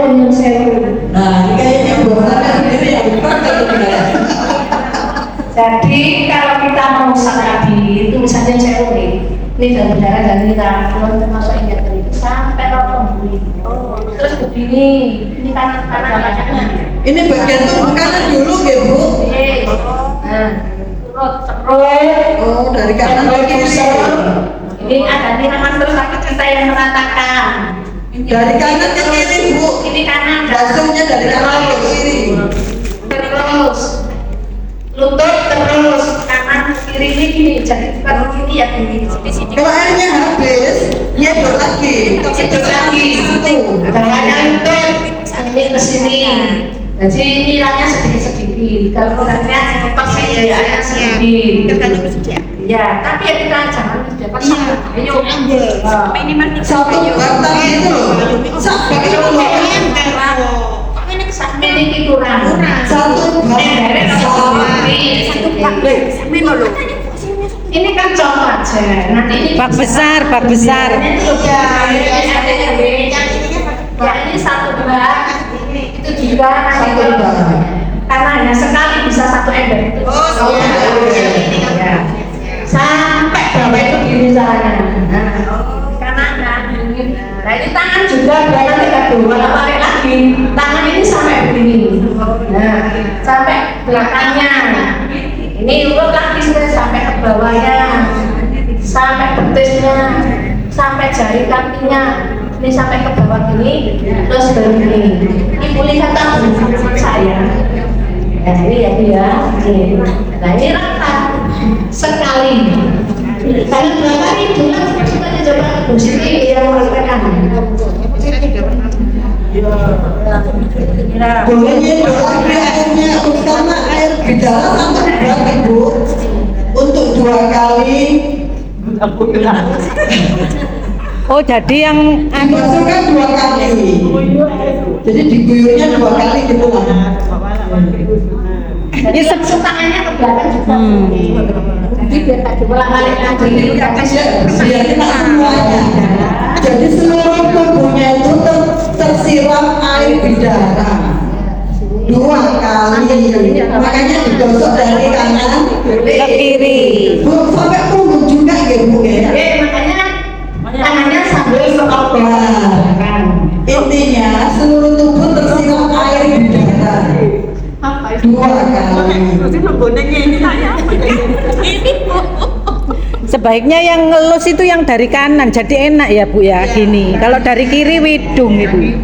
[SPEAKER 3] Nah, ini kayaknya buatannya sendiri yang praktek ini ya.
[SPEAKER 2] Jadi kalau kita mau sakati itu misalnya sewu nih. Ini dari darah dan kita kalau termasuk ingat dari itu sampai rokok buli. Terus begini, ini kanan.
[SPEAKER 3] Ini bagian tubuh kanan dulu ya Bu.
[SPEAKER 2] Nah, terus.
[SPEAKER 3] Oh, dari kanan ke kiri.
[SPEAKER 2] Ini ada niraman terus lagi kita yang meratakan.
[SPEAKER 3] Dari kanan ke kiri Bu.
[SPEAKER 2] Ini kanan.
[SPEAKER 3] Langsungnya dari kanan ke kiri.
[SPEAKER 2] Terus lutut terus kanan kiri ini gini, jadi bukan gini ya gini.
[SPEAKER 3] Kalau airnya habis, nyedot lagi.
[SPEAKER 2] Itu lagi. Jangannya lutut ini ke sini. Jadi nilainya sedikit. Kalau kurangnya persediaannya sedikit. Ya, tapi ya kita jangan dapat sangat. Ayo, minimal
[SPEAKER 3] Satu batang itu loh. Sampai itu loh.
[SPEAKER 2] ini kurang.
[SPEAKER 3] Satu
[SPEAKER 2] Ini kan contoh aja. Nanti ini
[SPEAKER 1] bak besar.
[SPEAKER 2] Ya ini satu bak, itu juga
[SPEAKER 3] satu batang.
[SPEAKER 2] karena hanya sekali bisa satu ember. Ya. Sampai bawah itu gini caranya. Kanan. Nah ini tangan juga jangan kita dua tarik lagi. Tangan ini sampai begini. Nah sampai belakangnya. Ini urut lagi sampai ke bawahnya, sampai betisnya, sampai jari kakinya. Ini sampai ke bawah gini, terus begini. Ibu lihat tak saya. Nah ini ya dia. Nah ini rata sekali. Kali berapa ribu lah kita coba Bu Siti yang melakukan.
[SPEAKER 3] Boleh nyedot lagi airnya, utama air bidara sampai berapa Ibu? Untuk 2 kali.
[SPEAKER 1] Oh, jadi yang
[SPEAKER 3] Dimasukkan 2 kali. Jadi diguyurnya 2 kali gitu lah.
[SPEAKER 2] Jadi tangannya ke belakang juga. Jadi biar tak diulang-ulang lagi.
[SPEAKER 3] Biar kena semuanya. Jadi seluruh tubuhnya itu tersiram air bidara 2 kali. Makanya digosok dari kanan
[SPEAKER 1] ke kiri.
[SPEAKER 3] Bu, sampai punggung juga ya Bu ya.
[SPEAKER 2] Makanya tangannya sambil sekolah.
[SPEAKER 3] Nah, intinya seluruh tubuh tersiram air bidara 2 kali.
[SPEAKER 1] Sebaiknya yang ngelus itu yang dari kanan, jadi enak ya Bu ya gini. Kalau dari kiri widung itu.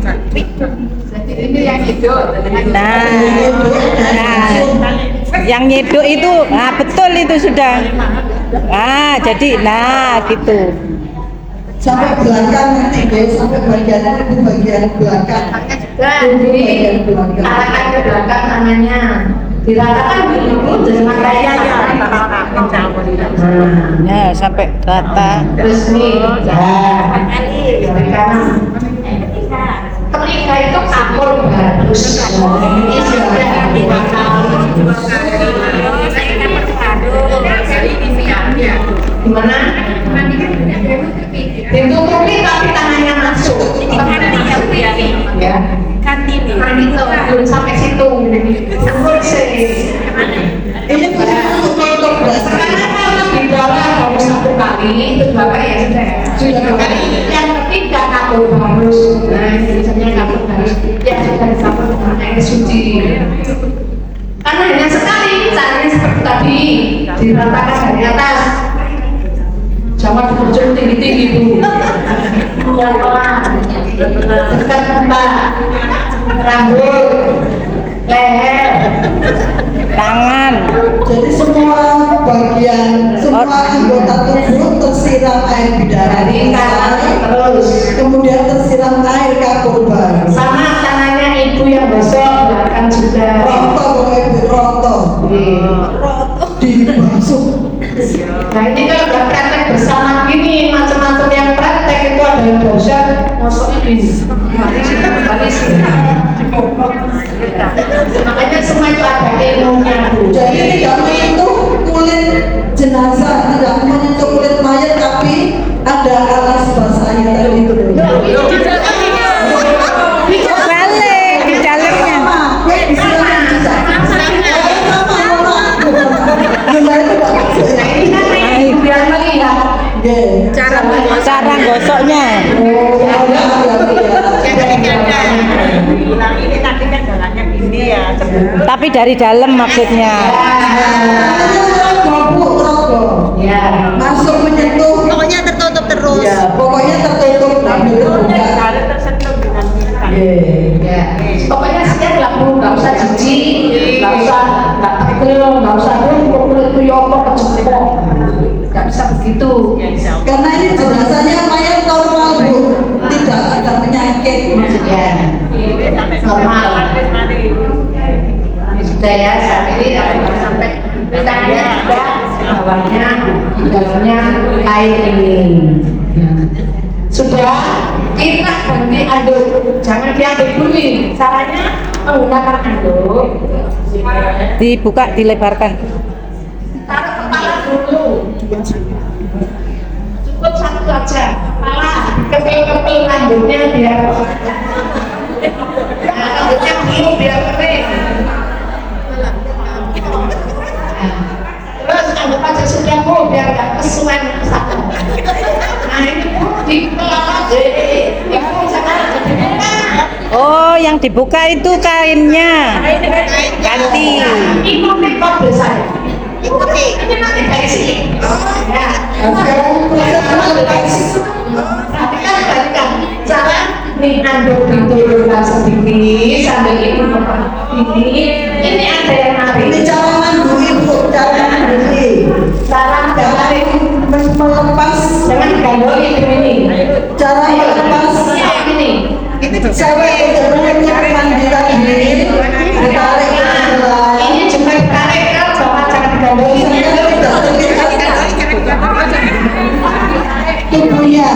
[SPEAKER 2] Ini yang hidup.
[SPEAKER 1] Nah, yang nyeduk itu, betul itu sudah. Jadi gitu.
[SPEAKER 3] Sampai belakang nanti guys, sampai bagian itu bagian belakang.
[SPEAKER 2] Jadi arahkan ke belakang tangannya. Diratakan dulu dengan kayak
[SPEAKER 1] Nah, sampai rata.
[SPEAKER 2] terus nih, dari kanan. Ketika itu kapur bagus. Ini sudah gimana? Ditutupi tapi tangannya masuk. Ya. Belum sampai situ.
[SPEAKER 3] Ini bukan untuk
[SPEAKER 2] Sekarang kalau di dalam mau 1 kali itu 2 kali ya sudah 2 kali. Yang ketiga kapur harus. Nah biasanya kapur harus. Ya sudah kapur dengan air suci. Karena hanya sekali caranya seperti tadi diratakan dari atas. Jangan dibujuk tinggi-tinggi Bu. Pelan-pelan. Dekat mata, rambut, leher,
[SPEAKER 1] Tangan.
[SPEAKER 3] Jadi semua bagian, semua anggota tubuh tersiram air bidara
[SPEAKER 2] dari kanan terus.
[SPEAKER 3] kemudian tersiram air kapur baru.
[SPEAKER 2] Sama tangannya ibu yang besok belakang juga.
[SPEAKER 3] Roto kalau ibu roto, dibasuh.
[SPEAKER 2] Nah ini kalau udah praktek bersama gini, macam-macam yang praktek itu ada yang bosan, masuk ini. Makanya semua itu ada ilmunya Bu.
[SPEAKER 3] Jadi tidak menyentuh kulit jenazah, tidak menyentuh kulit mayat, tapi ada alas basahnya tadi itu. Nggih.
[SPEAKER 1] Cara gosoknya.
[SPEAKER 5] Bilang ini tadi kan jalannya gini ya.
[SPEAKER 1] Tapi dari dalam maksudnya.
[SPEAKER 3] Ya, masuk menyentuh.
[SPEAKER 4] Pokoknya tertutup terus.
[SPEAKER 3] Ya, pokoknya tertutup tapi terbuka.
[SPEAKER 5] Harus tersentuh dengan
[SPEAKER 3] Nggih.
[SPEAKER 2] Pokoknya sekian nggak perlu, nggak usah jijik, nggak usah nggak tekil, nggak usah kulit tuyoko kejepit, nggak bisa begitu.
[SPEAKER 3] Karena ini jenazahnya mayat normal Bu, tidak ada penyakit maksudnya.
[SPEAKER 2] Normal. Sudah ya, saat ini sampai ditanya juga bawahnya, di dalamnya air ini. Sudah kita ganti anduk, jangan diambil dulu. Caranya menggunakan anduk.
[SPEAKER 1] Dibuka, dilebarkan.
[SPEAKER 2] Taruh kepala dulu. Cukup satu aja. Kepala, kepel-kepel anduknya biar. Nah, anduknya biru biar kering. Terus anduk aja sudah Bu, biar nggak kesuwen satu. Nah ini Bu, dikelola deh. Ibu jangan dibuka.
[SPEAKER 1] Oh, yang dibuka itu kainnya. Ganti.
[SPEAKER 2] Ibu mikot besar. Ini nanti dari sini. Ya. Perhatikan cara nih anduk diturunkan sedikit sambil ibu ini. Ini ada yang
[SPEAKER 3] Ini
[SPEAKER 2] narik.
[SPEAKER 3] cara mandui Bu, cara mandui.
[SPEAKER 2] Cara
[SPEAKER 3] Cara melepas,
[SPEAKER 2] jangan digandoli ini.
[SPEAKER 3] cara melepas
[SPEAKER 2] Ini.
[SPEAKER 3] cewek untuk memandikan diri, ditarik ke dalam.
[SPEAKER 2] Ini juga ditarik kan, jangan digandoli.
[SPEAKER 3] Misalnya tidak terlihat tubuhnya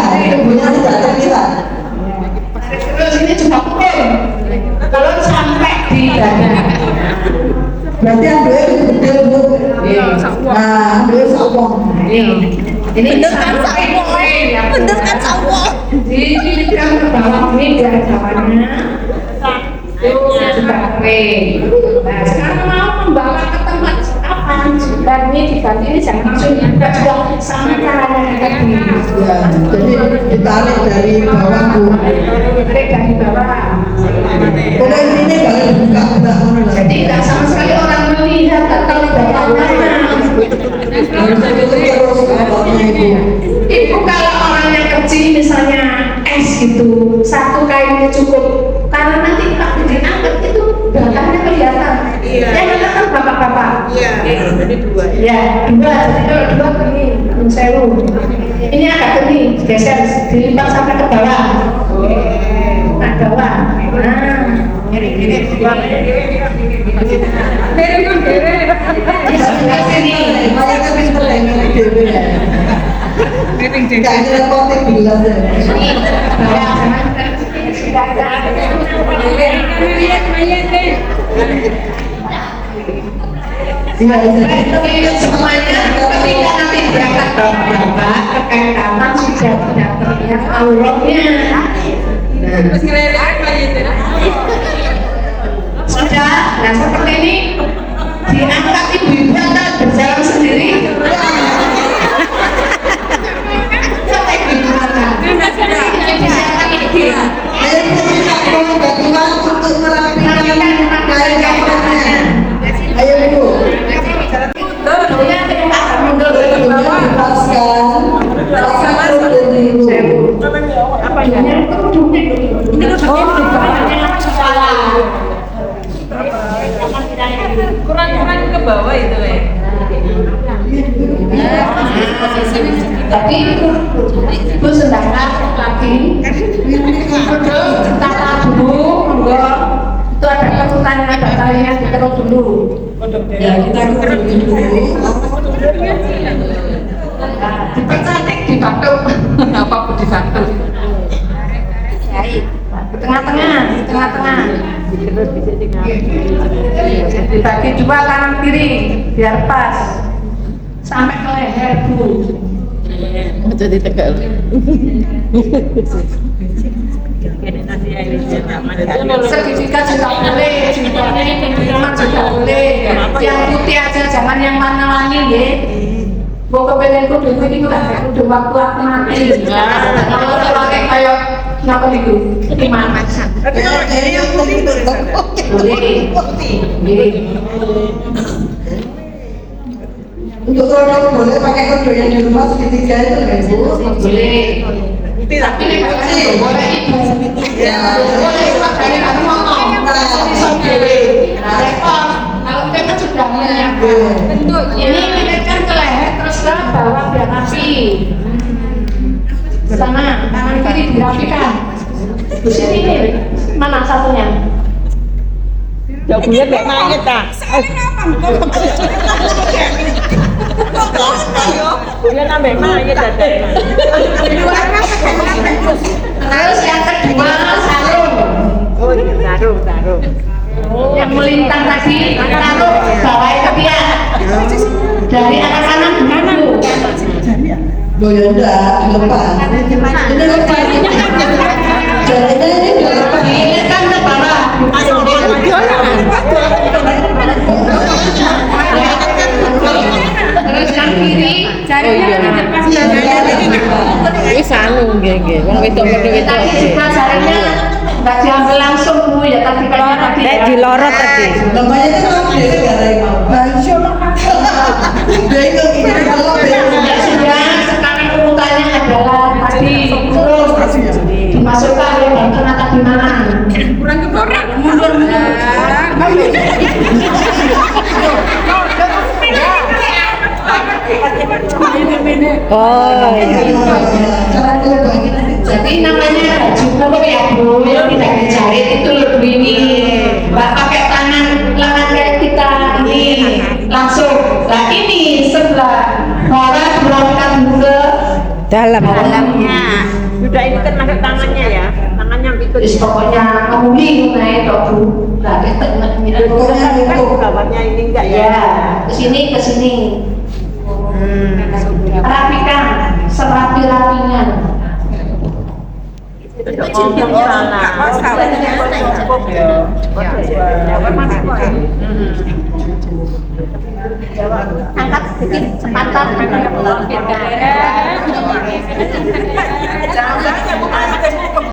[SPEAKER 3] tidak terlihat.
[SPEAKER 2] Terus ini juga turun. Kalau sampai di dada.
[SPEAKER 3] Berarti anduknya gede Bu. Nah, anduknya sawong.
[SPEAKER 2] Ini sampai
[SPEAKER 4] Bener kan sawo.
[SPEAKER 2] dipilihkan ke bawah ini dari bawahnya. Terus juga kering. Nah, sekarang mau membawa ke tempat apa? Dan ini diganti ini jangan langsung juga sama caranya tadi.
[SPEAKER 3] Ya, jadi ditarik dari bawah Bu.
[SPEAKER 2] Tarik dari bawah.
[SPEAKER 3] Pokoknya ini kalau dibuka enggak ngono lah.
[SPEAKER 2] Jadi tidak sama sekali orang melihat atau bagaimana.
[SPEAKER 3] Terus bawahnya Ibu.
[SPEAKER 2] Ibu kalau orangnya kecil misalnya es gitu, satu kainnya cukup. Karena nanti tak diangkat itu belakangnya kelihatan. Yang katakan bapak-bapak.
[SPEAKER 5] Jadi dua.
[SPEAKER 2] Ya, dua. Jadi kalau dua gini, sewu. Ini agak gini, geser, dilipat sampai ke bawah. Nah, bawah. Nah, ini dua. Di sebelah sini.
[SPEAKER 3] Makanya pinter ya ngene dhewe ya. Enggak ngerepotin bilang ya. Iya, iya.
[SPEAKER 2] Semuanya ketika nanti berangkat bapak kekaitatan sudah tidak terlihat auratnya. Sudah, nah seperti ini diangkat ibu-ibu atau berjalan sendiri. Coba ibu-ibu angkat. Disiapkan ibu.
[SPEAKER 3] Ayo Bu, kita mau bantuan untuk merapikan kain kafannya. Ayo Bu,
[SPEAKER 2] Dulunya kita mundur ke
[SPEAKER 3] kemudian
[SPEAKER 2] bawah.
[SPEAKER 3] dipaskan, pasang dulu.
[SPEAKER 2] Apa ya?
[SPEAKER 5] Kurang-kurang ke bawah itu ya.
[SPEAKER 2] Tapi ibu sedangkan lagi tata dulu, enggak itu ada ketukan ada talinya diterus dulu.
[SPEAKER 3] Ya, kita kurang dulu.
[SPEAKER 2] Dipercantik dibatuk, apapun dibatuk. Di tengah-tengah, di tengah-tengah. Dibagi dua kanan kiri biar pas sampai ke leher Bu.
[SPEAKER 1] Jadi tegal.
[SPEAKER 2] Segitiga juga boleh, jumlahnya juga boleh. Yang putih aja, jangan yang warna-warni ya. Mau kepengen kudu ini kudu waktu aku mati. Kalau pakai kayak napa itu? Gimana?
[SPEAKER 3] Untuk produk boleh pakai kode yang di rumah segitiga itu nggak Bu?
[SPEAKER 2] Boleh. Tapi ini boleh ibu.
[SPEAKER 3] Ya,
[SPEAKER 2] Boleh pakai kamu ngomong. Bisa boleh. Nah, repot. Kalau kita kan sudah bentuk. Ini kan ke leher terus ke bawah biar rapi. Sana, tangan kiri dirapikan. Di sini nih, mana satunya?
[SPEAKER 5] Jauh punya kayak mayat tak? Punya nambah mayat ada.
[SPEAKER 2] Terus yang kedua sarung.
[SPEAKER 5] Oh, sarung.
[SPEAKER 2] Yang melintang tadi taruh bawah ketiak. Dari anak-anak dulu.
[SPEAKER 3] Loh ya enggak, dilepas. Ini lepas. Jadinya ini dilepas.
[SPEAKER 2] Ini kan ke bawah. Terus yang kiri
[SPEAKER 5] Ini sarung geng. Wong wedok
[SPEAKER 2] tadi juga jaringnya nggak diambil langsung Bu ya tadi tadi ya.
[SPEAKER 1] Dilorot tadi.
[SPEAKER 3] Namanya itu kan dia gara mau. Bansyol. Dia itu gini kalau dia
[SPEAKER 2] Ya sudah, sekarang urutannya adalah tadi terus dimasukkan ya bantuan atau gimana? Kurang keborang, mundur.
[SPEAKER 1] Oh, iya.
[SPEAKER 2] Jadi namanya baju koko ya Bu, yang tidak dijahit itu lebih ini. Mbak pakai tangan lengan kayak kita ini langsung. Nah ini sebelah barat berangkat ke
[SPEAKER 1] Dalamnya.
[SPEAKER 5] Sudah ini kan masuk tangannya ya. Tangannya ikut.
[SPEAKER 2] Terus pokoknya kemuli naik kok Bu. Nah kita
[SPEAKER 3] pokoknya itu
[SPEAKER 5] Bawahnya ini enggak ya?
[SPEAKER 2] ya ke sini. Rapikan serapi-rapinya.
[SPEAKER 4] Angkat sedikit sepatan.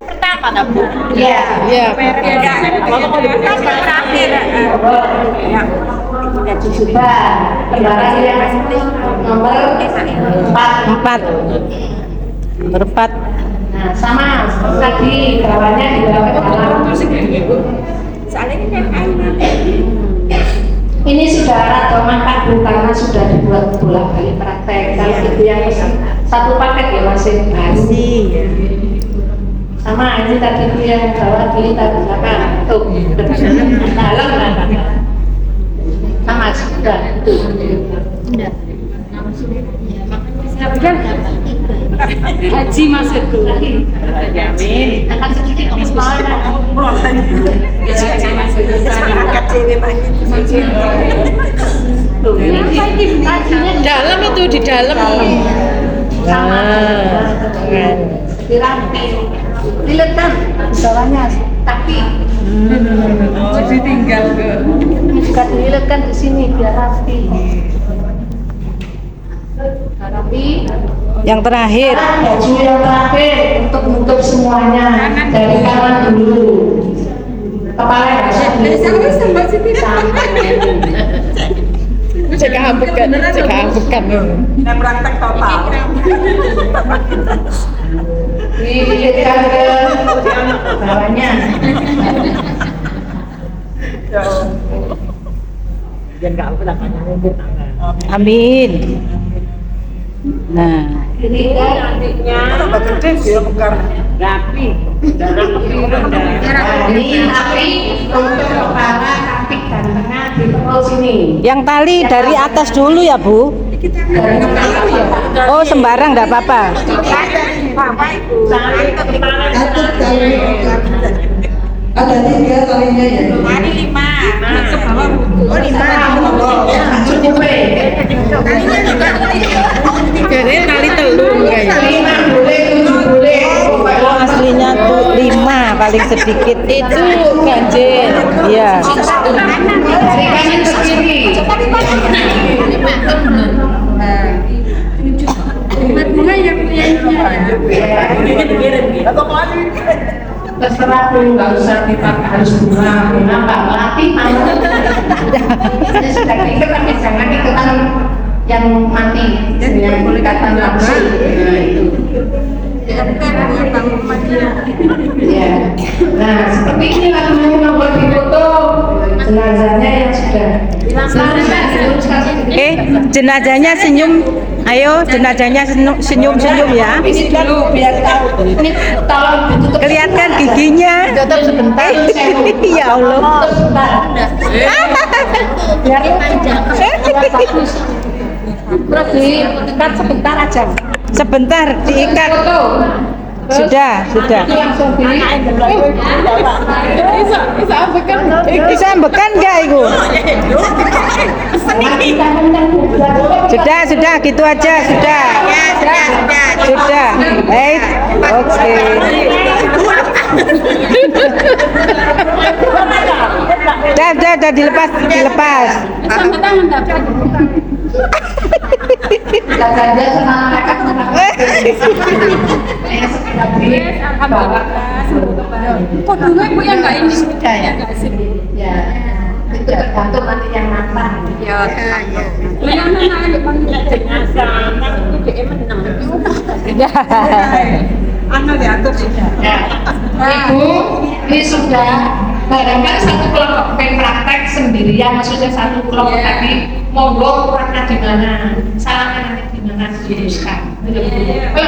[SPEAKER 4] Pertama dah Bu.
[SPEAKER 2] Ya.
[SPEAKER 1] Iya.
[SPEAKER 2] Coba lembaran yang nomor 4.
[SPEAKER 1] 4.
[SPEAKER 2] Nah, sama seperti tadi gerakannya di dalam. Ini sudah rata makan Bu karena sudah dibuat bolak balik praktek. Kalau itu yang satu paket ya masing-masing. Sama ini tadi itu yang bawah kiri tadi belakang. Tuh, dalam lah. Sama sudah. Haji maksudku.
[SPEAKER 5] Jamin.
[SPEAKER 2] Akan sedikit
[SPEAKER 1] Dalam itu di dalam.
[SPEAKER 2] Dirapi, diletak bawahnya tapi
[SPEAKER 3] jadi tinggal ke
[SPEAKER 2] juga diletakkan di sini biar rapi. Rapi.
[SPEAKER 1] Yang terakhir.
[SPEAKER 2] Baju yang terakhir untuk menutup semuanya dari kanan dulu. Kepala dari sampai sini.
[SPEAKER 1] Cek ambekan.
[SPEAKER 3] nah praktek total
[SPEAKER 2] Dilihatkan ke bawahnya.
[SPEAKER 5] Dia enggak apa tangannya mundur tangan.
[SPEAKER 1] Amin. Nah,
[SPEAKER 2] Ini
[SPEAKER 5] Nantinya
[SPEAKER 3] gede dia bekar
[SPEAKER 5] rapi.
[SPEAKER 2] ini tapi untuk kepala, kaki dan tengah di perut sini.
[SPEAKER 1] yang tali dari atas dulu ya Bu.
[SPEAKER 2] Dari kepala ya.
[SPEAKER 1] Oh, sembarang enggak apa-apa.
[SPEAKER 3] atut tali ada 3 talinya ya
[SPEAKER 2] Cukup
[SPEAKER 1] Jadi tali telur kayaknya.
[SPEAKER 2] 5 boleh, 7 boleh.
[SPEAKER 1] Oh, aslinya tuh 5 paling sedikit itu ganjil. Iya.
[SPEAKER 2] Dari kanan ke kiri. terserah tuh, nggak usah dipakai harus bunga apa latih mana. Jadi sudah diikat jangan ikutan yang mati, yang ikatan langsung. Nah itu. Ya. Nah seperti ini lagunya nomor foto jenazahnya yang sudah.
[SPEAKER 1] Jenazahnya senyum. Ayo, jenazahnya senyum-senyum ya.
[SPEAKER 2] Ini dulu biar tahu. Ini tolong ditutup.
[SPEAKER 1] Kelihatan giginya.
[SPEAKER 2] Tutup sebentar.
[SPEAKER 1] Ya Allah.
[SPEAKER 2] Biar bagus. Terus diikat sebentar aja.
[SPEAKER 1] Sebentar diikat.
[SPEAKER 2] Foto.
[SPEAKER 1] Sudah.
[SPEAKER 2] Itu langsung di.
[SPEAKER 1] Bisa ambekan enggak itu? Sudah, gitu aja, sudah. Baik. Oke. Udah dilepas.
[SPEAKER 2] Jaga senang mereka
[SPEAKER 6] Kok dulu ibu yang nggak ini
[SPEAKER 2] ya. Ya, itu tergantung nanti yang matang.
[SPEAKER 6] ya yang anak panggil jenazah itu dia menang anu diatur sudah
[SPEAKER 2] Ya. Ibu, ini sudah barangkali satu kelompok pengen praktek sendirian, maksudnya satu kelompok tadi monggo kurangnya di mana, salahnya nanti di mana diluruskan. Oh,